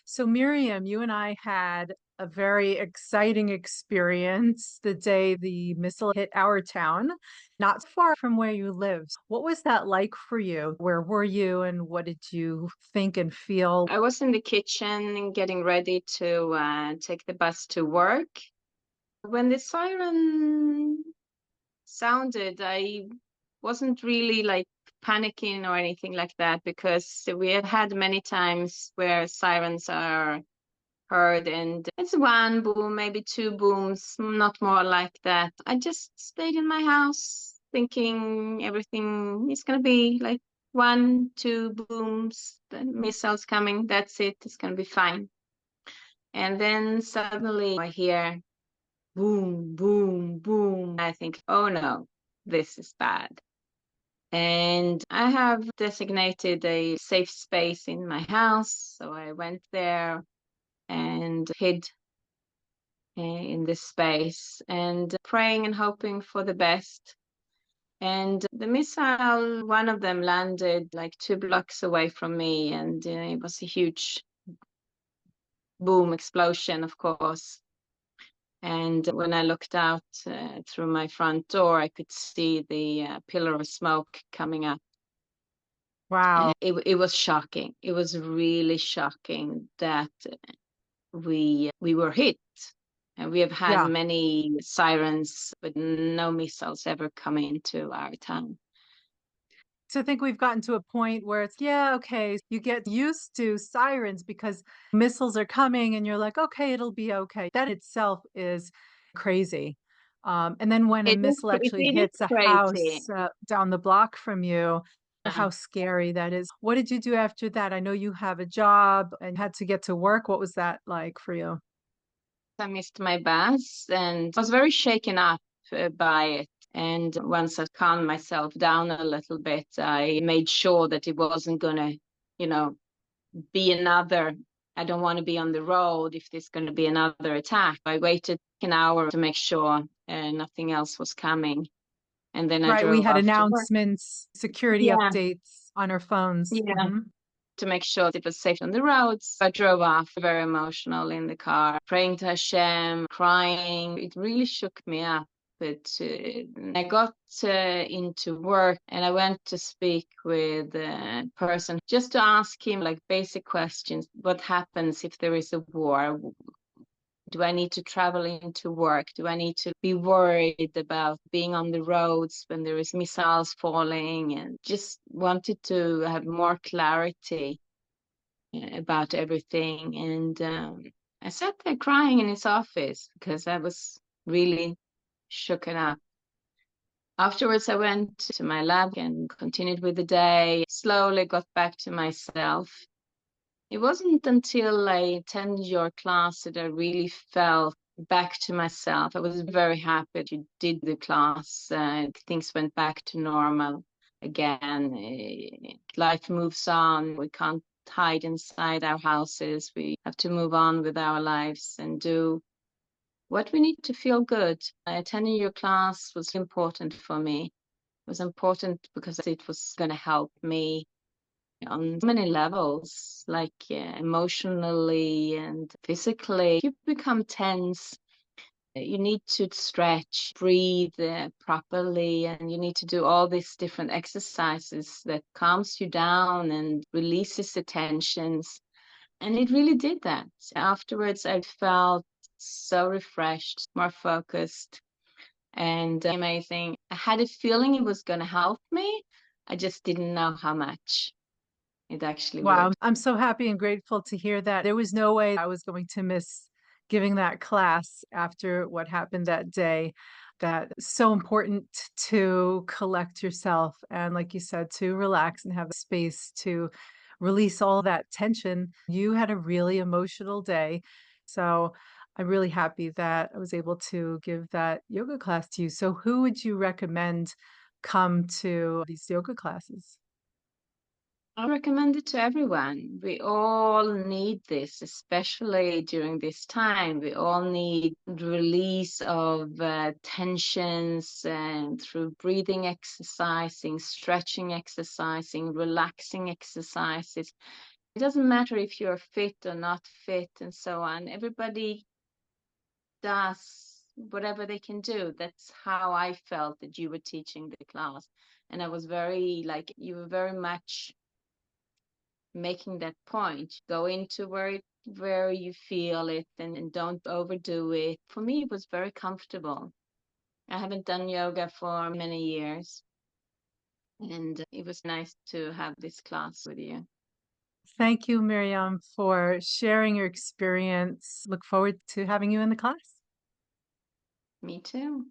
So, Miriam, you and I had a very exciting experience the day the missile hit our town, not far from where you live. What was that like for you? Where were you and what did you think and feel? I was in the kitchen getting ready to take the bus to work. When the siren sounded, I wasn't really like panicking or anything like that because we have had many times where sirens are heard and it's one boom, maybe two booms, not more like that. I just stayed in my house thinking everything is going to be like one, two booms, the missiles coming, that's it, it's going to be fine. And then suddenly I hear boom, boom, boom. I think, oh no, this is bad. And I have designated a safe space in my house. So I went there and hid in this space and praying and hoping for the best. And the missile, one of them landed like 2 blocks away from me, and it was a huge boom explosion, of course. And when I looked out through my front door, I could see the pillar of smoke coming up. And Wow. it was shocking. It was really shocking that we were hit. And we have had Yeah. many sirens, but no missiles ever come into our town. So I think we've gotten to a point where it's, yeah, okay, you get used to sirens because missiles are coming and you're like, okay, it'll be okay. That itself is crazy. And then when a missile actually It is hits a crazy. house down the block from you, Uh, how scary that is. What did you do after that? I know you have a job and had to get to work. What was that like for you? I missed my bus and was very shaken up by it. And once I calmed myself down a little bit, I made sure that it wasn't gonna, you know, be another. I don't want to be on the road if there's going to be another attack. I waited an hour to make sure nothing else was coming. And then I Right. We drove had off to work. announcements, security Yeah, updates on our phones. yeah. To make sure it was safe on the roads. I drove off very emotional in the car, praying to Hashem, crying. It really shook me up. But I got into work and I went to speak with a person just to ask him like basic questions. What happens if there is a war? Do I need to travel into work? Do I need to be worried about being on the roads when there is missiles falling? And just wanted to have more clarity about everything. And I sat there crying in his office because I was really shooken up. Afterwards, I went to my lab and continued with the day, slowly got back to myself. It wasn't until I attended your class that I really felt back to myself. I was very happy that you did the class. Things went back to normal again. Life moves on. We can't hide inside our houses. We have to move on with our lives and do what we need to feel good. Attending your class was important for me. It was important because it was going to help me on many levels, like emotionally and physically. You become tense. You need to stretch, breathe properly, and you need to do all these different exercises that calms you down and releases the tensions. And it really did that. Afterwards, I felt so refreshed, more focused, and amazing. I had a feeling it was going to help me. I just didn't know how much it actually Wow, would. I'm so happy and grateful to hear that. There was no way I was going to miss giving that class after what happened that day. That is so important to collect yourself and, like you said, to relax and have space to release all that tension. You had a really emotional day. So I'm really happy that I was able to give that yoga class to you. So who would you recommend come to these yoga classes? I recommend it to everyone. We all need this, especially during this time. We all need release of tensions and through breathing exercising, stretching exercising, relaxing exercises. It doesn't matter if you're fit or not fit and so on. Everybody does whatever they can do. That's how I felt that you were teaching the class. And I was very, like, you were very much making that point. Go into where you feel it, and don't overdo it. For me, it was very comfortable. I haven't done yoga for many years, and it was nice to have this class with you. Thank you, Mirjam, for sharing your experience. Look forward to having you in the class. Me too.